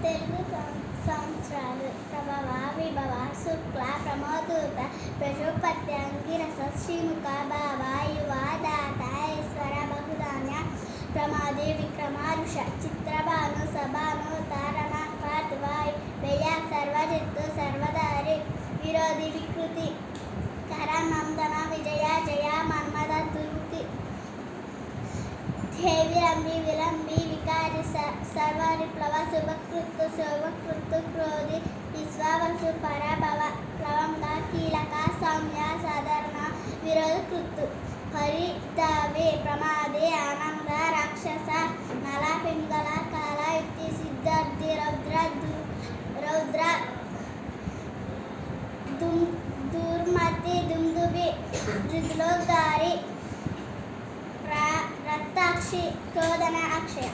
తెలుగు సంవత్సరాలు ప్రభవ విభవ శుక్ల ప్రమోదూత ప్రజోపత్య అంగిరస శ్రీముఖ భావ యువ దాత ఈశ్వర బహుధాన్య ప్రమాదే విక్రమారుష చిత్రభాను సభాను తారణ కార్తివాయు వ్యయ సర్వజిత్తు సర్వధారి విరోధి వికృతి కరనందన విజయ జయ మన్మద దుర్ముఖి విలంబి విలంబి వికారి సర్వరిప్లవ శుభకృత్తు క్రోధి విశ్వావసు పరభవ ప్లవంగా కీలక సౌమ్య సాధారణ విరోధకృత్తు హరితవే ప్రమాదే ఆనంద రాక్షస నల పింగళ కాల యుక్తి సిద్ధార్థి రౌద్ర దుర్మతి దుందుబి ధృతిలోద్గారి రక్తాక్షి క్రోధన అక్షయ